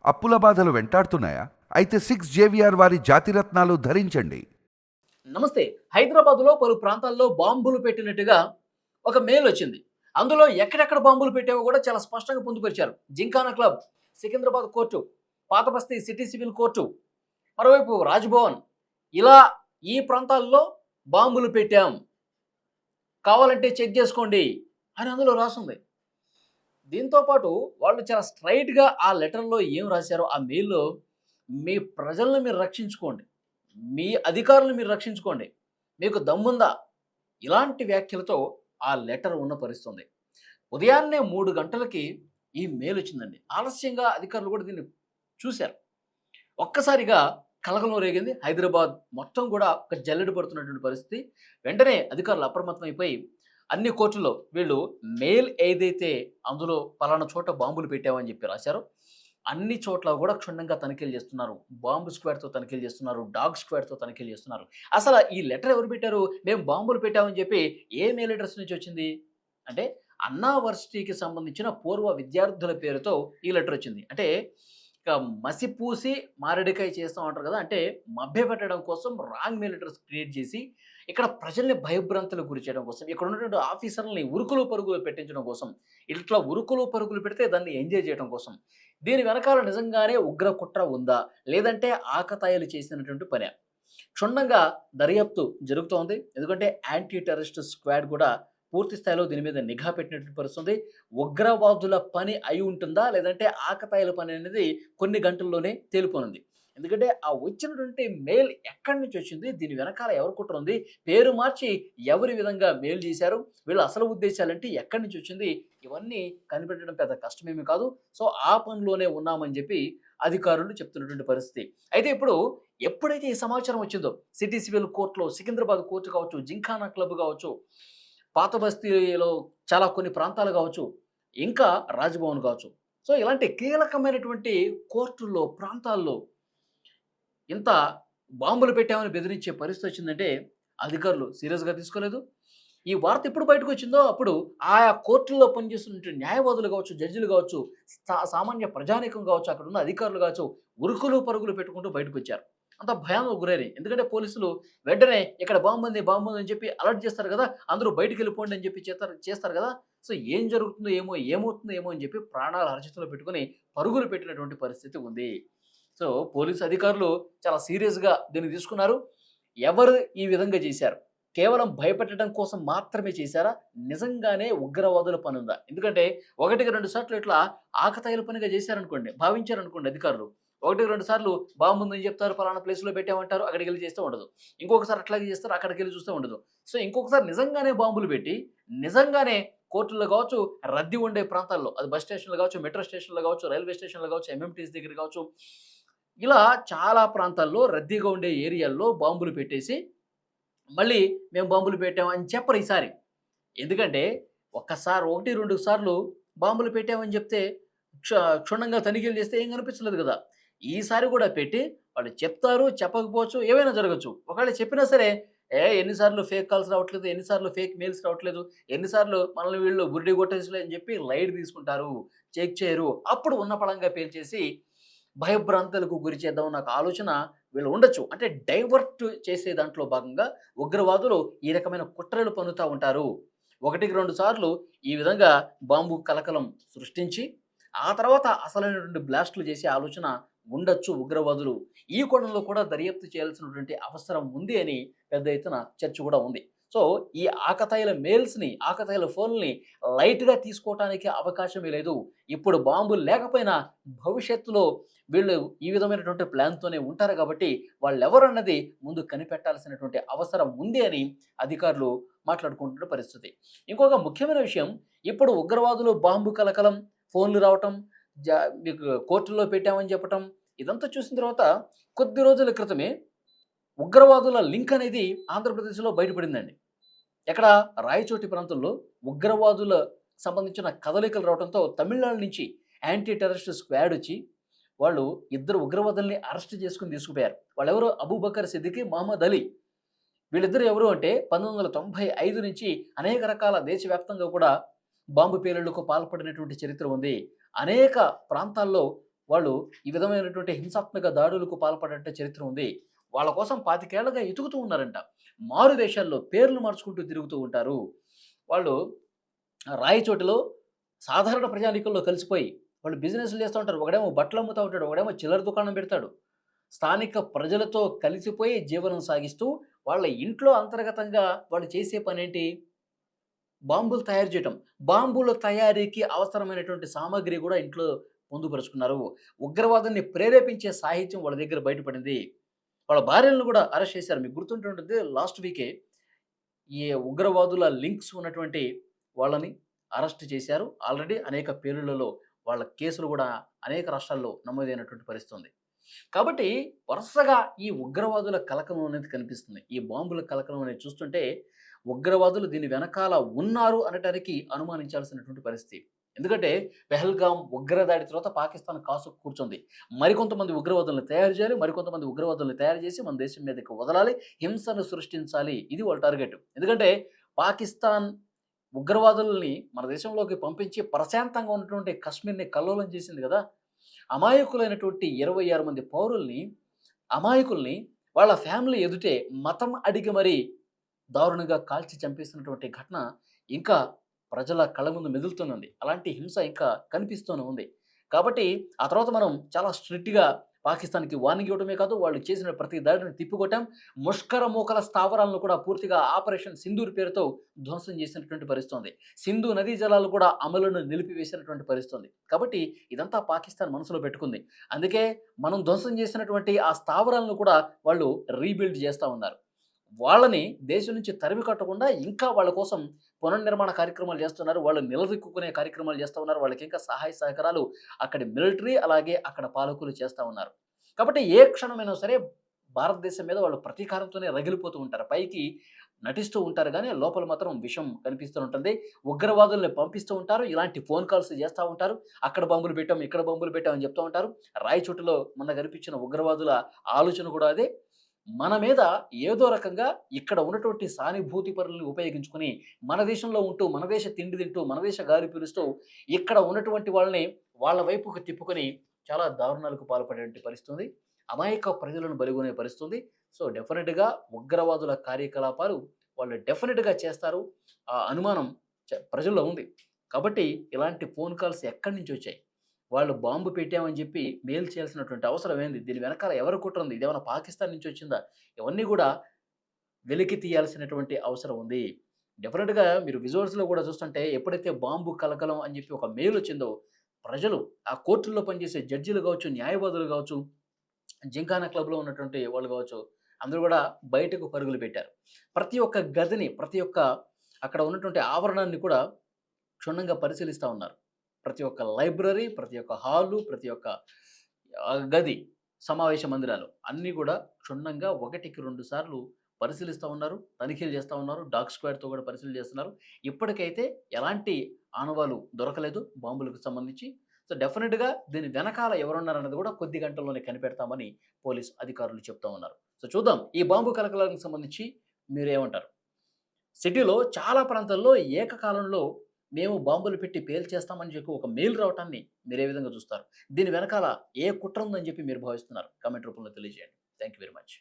అప్పుల బాధలు వెంటాడుతున్నాయా? అయితే 6 JVR వారి జాతిరత్నాలు ధరించండి. నమస్తే. హైదరాబాద్‌లో పలు ప్రాంతాల్లో బాంబులు పెట్టినట్టుగా ఒక మెయిల్ వచ్చింది. అందులో ఎక్కడెక్కడ బాంబులు పెట్టావో కూడా చాలా స్పష్టంగా పొందుపరిచారు. జింకానా క్లబ్, సికింద్రాబాద్ కోర్టు, పాత బస్తీ సిటీ సివిల్ కోర్టు, మరోవైపు రాజ్‌భవన్ ఇలా ఈ ప్రాంతాల్లో బాంబులు పెట్టాం. కావాలంటే చెక్ చేసుకోండి అని అందులో రాసుంది. దీంతో పాటు వాళ్ళు చాలా స్ట్రెయిట్‌గా ఆ లెటర్‌లో ఏం రాశారో ఆ మెయిల్‌లో మీ ప్రజలను మీరు రక్షించుకోండి. మీ అధికారులను మీరు రక్షించుకోండి. మీకు దమ్ముందా? ఇలాంటి వ్యాఖ్యలతో ఆ లెటర్ ఉన్న పరిస్థితుంది. ఉదయాన్నే 3 గంటలకి ఈ మెయిల్ వచ్చిందండి. ఆలస్యంగా అధికారులు కూడా దీన్ని చూసారు. ఒక్కసారిగా కలకలం రేగింది. హైదరాబాద్ మొత్తం కూడా ఒక జల్లెడ పడుతున్నటువంటి పరిస్థితి. వెంటనే అధికారులు అప్రమత్తమైపోయి అన్ని కోర్టుల్లో వీళ్ళు మెయిల్ ఏదైతే అందులో పలానా చోట బాంబులు పెట్టామని చెప్పి రాశారో, అన్ని చోట్ల కూడా క్షుణ్ణంగా తనిఖీలు చేస్తున్నారు. బాంబ్ స్క్వాడ్‌తో తనిఖీలు చేస్తున్నారు. డాగ్ స్క్వాడ్‌తో తనిఖీలు చేస్తున్నారు. అసల ఈ లెటర్ ఎవరు పెట్టారు? మేము బాంబులు పెట్టామని చెప్పి ఏ మెయిల్ అడ్రెస్ నుంచి వచ్చింది? అంటే అన్నా వర్సిటీకి సంబంధించిన పూర్వ విద్యార్థుల పేరుతో ఈ లెటర్ వచ్చింది. అంటే ఇక మసిపూసి మారేడుకాయ చేస్తాం అంటారు కదా! అంటే మభ్యపెట్టడం కోసం రాంగ్ మెయిల్ అడ్రెస్ క్రియేట్ చేసి, ఇక్కడ ప్రజల్ని భయభ్రాంతులకు గురి చేయడం కోసం, ఇక్కడ ఉన్నటువంటి ఆఫీసర్‌లని ఉరుకులు పరుగులు పెట్టించడం కోసం, ఇట్లా ఉరుకులు పరుగులు పెడితే దాన్ని ఎంజాయ్ చేయడం కోసం. దీని వెనకాల నిజంగానే ఉగ్ర కుట్ర ఉందా? లేదంటే ఆకతాయిలు చేసినటువంటి పనా? క్షుణ్ణంగా దర్యాప్తు జరుగుతోంది. ఎందుకంటే యాంటీ టెర్రరిస్ట్ స్క్వాడ్ కూడా పూర్తి స్థాయిలో దీని మీద నిఘా పెట్టినటువంటి పరిస్థితుంది. ఉగ్రవాదుల పని అయి ఉంటుందా? లేదంటే ఆకతాయిల పని అనేది కొన్ని గంటల్లోనే తేలిపోనుంది. ఎందుకంటే ఆ వచ్చినటువంటి మెయిల్ ఎక్కడి నుంచి వచ్చింది? దీని వెనకాల ఎవరి కుట్ర ఉంది? పేరు మార్చి ఎవరి విధంగా మెయిల్ చేశారు? వీళ్ళ అసలు ఉద్దేశాలేంటి? ఎక్కడి నుంచి వచ్చింది? ఇవన్నీ కనిపెట్టడం పెద్ద కష్టమేమి కాదు. సో, ఆ పనిలోనే ఉన్నామని చెప్పి అధికారులు చెప్తున్నటువంటి పరిస్థితి. అయితే ఇప్పుడు ఎప్పుడైతే ఈ సమాచారం వచ్చిందో సిటీ సివిల్ కోర్ట్‌లో సికింద్రాబాద్ కోర్ట్ కావచ్చు, జింఖానా క్లబ్ కావచ్చు, పాత బస్తీలో చాలా కొన్ని ప్రాంతాలు కావచ్చు, ఇంకా రాజ్‌భవన్ కావచ్చు. సో, ఇలాంటి కీలకమైనటువంటి కోర్టుల్లో, ప్రాంతాల్లో ఇంత బాంబులు పెట్టామని బెదిరించే పరిస్థితి వచ్చిందంటే అధికారులు సీరియస్‌గా తీసుకోలేదు. ఈ వార్త ఎప్పుడు బయటకొచ్చిందో అప్పుడు ఆయా కోర్టుల్లో పనిచేస్తున్నటువంటి న్యాయవాదులు కావచ్చు, జడ్జిలు కావచ్చు, సామాన్య ప్రజానీకం కావచ్చు, అక్కడున్న అధికారులు కావచ్చు, ఉరుకులు పరుగులు పెట్టుకుంటూ బయటకొచ్చారు. అంత భయానకు గురైనాయి. ఎందుకంటే పోలీసులు వెంటనే ఇక్కడ బాంబుంది, బాంబుంది అని చెప్పి అలర్ట్ చేస్తారు గదా! అందరూ బయటికెళ్ళిపోండి అని చెప్పి చేస్తారు గదా! సో, ఏం జరుగుతుందో ఏమో, ఏమవుతుందో ఏమో అని చెప్పి ప్రాణాలు అరచేతిలో పెట్టుకొని పరుగులు పెట్టినటువంటి పరిస్థితి ఉంది. సో, పోలీసు అధికారులు చాలా సీరియస్‌గా దీన్ని తీసుకున్నారు. ఎవరు ఈ విధంగా చేశారు? కేవలం భయపెట్టడం కోసం మాత్రమే చేశారా? నిజంగానే ఉగ్రవాదుల పనుందా? ఎందుకంటే 1కి 2 సార్లు ఇట్లా ఆకతాయిల పనిగా చేశారనుకోండి, భావించారనుకోండి అధికారులు. 1కి 2 సార్లు బాంబుందని చెప్తారు, పలానా ప్లేస్‌లో పెట్టామంటారు, అక్కడికెళ్లి చేస్తే ఉండదు. ఇంకొకసారి అట్లాగే చేస్తారు, అక్కడికెళ్లి చూస్తే ఉండదు. సో, ఇంకొకసారి నిజంగానే బాంబులు పెట్టి, నిజంగానే కోర్టుల్లో కావచ్చు, రద్దీ ఉండే ప్రాంతాల్లో అది బస్ స్టేషన్‌లో కావచ్చు, మెట్రో స్టేషన్‌లో కావచ్చు, రైల్వే స్టేషన్‌లో కావచ్చు, ఎంఎంటీసీ దగ్గర కావచ్చు, ఇలా చాలా ప్రాంతాల్లో రద్దీగా ఉండే ఏరియాల్లో బాంబులు పెట్టేసి మళ్ళీ మేము బాంబులు పెట్టామని చెప్పరు ఈసారి. ఎందుకంటే ఒక్కసారి 1, 2 సార్లు బాంబులు పెట్టామని చెప్తే క్ష క్షుణ్ణంగా తనిఖీలు చేస్తే ఏం కనిపించలేదు కదా! ఈసారి కూడా పెట్టి వాళ్ళు చెప్తారు, చెప్పకపోవచ్చు, ఏవైనా జరగొచ్చు. ఒకవేళ చెప్పినా సరే, ఎన్ని సార్లు ఫేక్ కాల్స్ రావట్లేదు, ఎన్ని సార్లు ఫేక్ మెయిల్స్ రావట్లేదు, ఎన్ని సార్లు మనల్ని వీళ్ళు బురిడి కొట్టేసులే అని చెప్పి లైట్ తీసుకుంటారు, చెక్ చేయరు. అప్పుడు ఉన్న పళంగా పేల్చేసి భయభ్రాంతులకు గురి చేద్దామన్న ఒక ఆలోచన వీళ్ళు ఉండొచ్చు. అంటే డైవర్ట్ చేసే దాంట్లో భాగంగా ఉగ్రవాదులు ఈ రకమైన కుట్రలు పన్నుతా ఉంటారు. 1కి 2 సార్లు ఈ విధంగా బాంబు కలకలం సృష్టించి, ఆ తర్వాత అసలైనటువంటి బ్లాస్ట్‌లు చేసే ఆలోచన ఉండొచ్చు ఉగ్రవాదులు. ఈ కోణంలో కూడా దర్యాప్తు చేయాల్సినటువంటి అవసరం ఉంది అని పెద్ద ఎత్తున చర్చ కూడా ఉంది. సో, ఈ ఆకతాయిల మెయిల్స్‌ని, ఆకతాయిల ఫోన్‌లని లైట్‌గా తీసుకోవటానికి అవకాశమే లేదు. ఇప్పుడు బాంబులు లేకపోయినా భవిష్యత్తులో వీళ్ళు ఈ విధమైనటువంటి ప్లాన్‌తోనే ఉంటారు కాబట్టి, వాళ్ళెవరన్నది ముందు కనిపెట్టాల్సినటువంటి అవసరం ఉంది అని అధికారులు మాట్లాడుకుంటున్న పరిస్థితి. ఇంకొక ముఖ్యమైన విషయం, ఇప్పుడు ఉగ్రవాదులు బాంబు కలకలం, ఫోన్‌లు రావటం, మీకు కోర్టుల్లో పెట్టామని చెప్పటం, ఇదంతా చూసిన తర్వాత కొద్ది రోజుల క్రితమే ఉగ్రవాదుల లింక్ అనేది ఆంధ్రప్రదేశ్‌లో బయటపడిందండి. ఎక్కడ? రాయచోటి ప్రాంతంలో ఉగ్రవాదుల సంబంధించిన కదలికలు రావడంతో తమిళనాడు నుంచి యాంటీ టెర్రరిస్ట్ స్క్వాడ్ వచ్చి వాళ్ళు ఇద్దరు ఉగ్రవాదుల్ని అరెస్ట్ చేసుకొని తీసుకుపోయారు. వాళ్ళెవరో అబూబకర్ సిద్దికీ, మహమ్మద్ అలీ. వీళ్ళిద్దరూ ఎవరు అంటే 1995 నుంచి అనేక రకాల దేశవ్యాప్తంగా కూడా బాంబు పేలుళ్లకు పాల్పడినటువంటి చరిత్ర ఉంది. అనేక ప్రాంతాల్లో వాళ్ళు ఈ విధమైనటువంటి హింసాత్మక దాడులకు పాల్పడే చరిత్ర ఉంది. వాళ్ళ కోసం 25 ఏళ్లుగా ఎతుకుతూ ఉన్నారంట. మారు వేషాల్లో పేర్లు మార్చుకుంటూ తిరుగుతూ ఉంటారు. వాళ్ళు రాయచోటిలో సాధారణ ప్రజానీకంలో కలిసిపోయి వాళ్ళు బిజినెస్‌లు చేస్తా ఉంటారు. ఒకడేమో బట్టలు అమ్ముతా ఉంటాడు. ఒకడేమో చిల్లర దుకాణం పెడతాడు. స్థానిక ప్రజలతో కలిసిపోయి జీవనం సాగిస్తూ వాళ్ళ ఇంట్లో అంతర్గతంగా వాళ్ళు చేసే పనేంటి? బాంబులు తయారు చేయటం. బాంబుల తయారీకి అవసరమైనటువంటి సామాగ్రి గూడా ఇంట్లో పొందుపరుచుకున్నారు. ఉగ్రవాదాన్ని ప్రేరేపించే సాహిత్యం వాళ్ళ దగ్గర బయటపడింది. వాళ్ళ భార్యలను గూడా అరెస్ట్ చేశారు. మీకు గుర్తుంటే ఉంటుంది లాస్ట్ వీకే ఈ ఉగ్రవాదుల లింక్స్ ఉన్నటువంటి వాళ్ళని అరెస్ట్ చేశారు. ఆల్రెడీ అనేక పేలుళ్లలో వాళ్ళ కేసులు గూడా అనేక రాష్ట్రాల్లో నమోదైనటువంటి పరిస్థితి ఉంది. కాబట్టి వరుసగా ఈ ఉగ్రవాదుల కలకలం అనేది కనిపిస్తుంది. ఈ బాంబుల కలకలం అనేది చూస్తుంటే ఉగ్రవాదులు దీని వెనకాల ఉన్నారు అనటానికి అనుమానించాల్సినటువంటి పరిస్థితి. ఎందుకంటే పెహల్గాం ఉగ్రదాడి తర్వాత పాకిస్తాన్ కాసుకు కూర్చుంది. మరికొంతమంది ఉగ్రవాదులను తయారు చేయాలి. మరికొంతమంది ఉగ్రవాదులను తయారు చేసి మన దేశం మీదకి వదలాలి. హింసను సృష్టించాలి. ఇది వాళ్ళ టార్గెట్. ఎందుకంటే పాకిస్తాన్ ఉగ్రవాదుల్ని మన దేశంలోకి పంపించి ప్రశాంతంగా ఉన్నటువంటి కశ్మీర్‌ని కల్లోలం చేసింది గదా! అమాయకులైనటువంటి 26 మంది పౌరుల్ని, అమాయకుల్ని వాళ్ళ ఫ్యామిలీ ఎదుటే మతం అడిగి మరీ దారుణంగా కాల్చి చంపేసినటువంటి ఘటన ఇంకా ప్రజల కళ్ళ ముందు మెదులుతూనే అలాంటి హింస ఇంకా కనిపిస్తూనే ఉంది. కాబట్టి ఆ తర్వాత మనం చాలా స్ట్రిక్ట్‌గా పాకిస్తాన్‌కి వార్నింగ్ ఇవ్వడమే కాదు, వాళ్ళు చేసిన ప్రతి దాడిని తిప్పికొట్టాం. ముష్కర మూకల స్థావరాలను కూడా పూర్తిగా ఆపరేషన్ సింధూర్ పేరుతో ధ్వంసం చేసినటువంటి పరిస్థితి ఉంది. సింధు నదీ జలాలు కూడా అమలును నిలిపివేసినటువంటి పరిస్థితి ఉంది. కాబట్టి ఇదంతా పాకిస్తాన్ మనసులో పెట్టుకుంది. అందుకే మనం ధ్వంసం చేసినటువంటి ఆ స్థావరాలను కూడా వాళ్ళు రీబిల్డ్ చేస్తా ఉన్నారు. వాళ్ళని దేశం నుంచి తరిమి కట్టకుండా ఇంకా వాళ్ళ కోసం పునర్నిర్మాణ కార్యక్రమాలు చేస్తున్నారు. వాళ్ళు నిలదొక్కుకునే కార్యక్రమాలు చేస్తా ఉన్నారు. వాళ్ళకి ఇంకా సహాయ సహకారాలు అక్కడి మిలిటరీ అలాగే అక్కడ పాలకులు చేస్తా ఉన్నారు. కాబట్టి ఏ క్షణమైనా సరే భారతదేశం మీద వాళ్ళు ప్రతీకారంతోనే రగిలిపోతూ ఉంటారు. పైకి నటిస్తూ ఉంటారు గానీ లోపల మాత్రం విషం కనిపిస్తూ ఉంటుంది. ఉగ్రవాదుల్ని పంపిస్తూ ఉంటారు. ఇలాంటి ఫోన్ కాల్స్ చేస్తా ఉంటారు. అక్కడ బాంబులు పెట్టాం, ఇక్కడ బాంబులు పెట్టాం అని చెప్తా ఉంటారు. రాయచోటిలో మొన్న కనిపించిన ఉగ్రవాదుల ఆలోచన కూడా అదే. మన మీద ఏదో రకంగా ఇక్కడ ఉన్నటువంటి సానుభూతి పరులని ఉపయోగించుకొని, మన దేశంలో ఉంటూ, మన దేశ తిండి తింటూ, మన దేశ గాలి పీలుస్తూ, ఇక్కడ ఉన్నటువంటి వాళ్ళని వాళ్ళ వైపుకు తిప్పుకొని చాలా దారుణాలకు పాల్పడేటువంటి పరిస్థితి ఉంది. అమాయక ప్రజలను బలిగొనే పరిస్థితి ఉంది. సో, డెఫినిట్‌గా ఉగ్రవాదుల కార్యకలాపాలు వాళ్ళు డెఫినిట్‌గా చేస్తారు. ఆ అనుమానం ప్రజల్లో ఉంది. కాబట్టి ఇలాంటి ఫోన్ కాల్స్ ఎక్కడి నుంచొచ్చాయి? వాళ్ళు బాంబు పెట్టామని చెప్పి మెయిల్ చేయాల్సినటువంటి అవసరం ఏంది? దీని వెనకాల ఎవరి కుట్ర ఉంది? ఇదేమన్నా పాకిస్తాన్ నుంచి వచ్చిందా? ఇవన్నీ గూడా వెలికి తీయాల్సినటువంటి అవసరం ఉంది. డెఫినిట్‌గా మీరు విజువల్స్‌లో గూడా చూస్తుంటే ఎప్పుడైతే బాంబు కలకలం అని చెప్పి ఒక మెయిల్ వచ్చిందో, ప్రజలు ఆ కోర్టుల్లో పనిచేసే జడ్జిలు గావచ్చు, న్యాయవాదులు గావచ్చు, జింకానా క్లబ్‌లో ఉన్నటువంటి వాళ్ళు గావచ్చు, అందరూ గూడా బయటకు పరుగులు పెట్టారు. ప్రతి ఒక్క గదిని, ప్రతి ఒక్క అక్కడ ఉన్నటువంటి ఆవరణాన్ని కూడా క్షుణ్ణంగా పరిశీలిస్తా ఉన్నారు. ప్రతి ఒక్క లైబ్రరీ, ప్రతి ఒక్క హాలు, ప్రతి ఒక్క గది, సమావేశ మందిరాలు అన్నీ గూడా క్షుణ్ణంగా ఒకటికి 2 సార్లు పరిశీలిస్తా ఉన్నారు. తనిఖీలు చేస్తా ఉన్నారు. డాగ్ స్క్వాడ్‌తో కూడా పరిశీలన చేస్తున్నారు. ఇప్పటికైతే ఎలాంటి ఆనవాలు దొరకలేదు బాంబులకు సంబంధించి. సో, డెఫినిట్‌గా దీని వెనకాల ఎవరున్నారన్నది కూడా కొద్ది గంటల్లోనే కనిపెడతామని పోలీస్ అధికారులు చెప్తా ఉన్నారు. సో, చూద్దాం ఈ బాంబు కలకలానికి సంబంధించి మీరేమంటారు? సిటీలో చాలా ప్రాంతాల్లో ఏకకాలంలో మేము బాంబులు పెట్టి పేల్చేస్తామని చెప్పి ఒక మెయిల్ రావటాన్ని మీరే విధంగా చూస్తారు? దీని వెనకాల ఏ కుట్ర ఉందని చెప్పి మీరు భావిస్తున్నారు? కామెంట్ రూపంలో తెలియజేయండి. Thank you very much.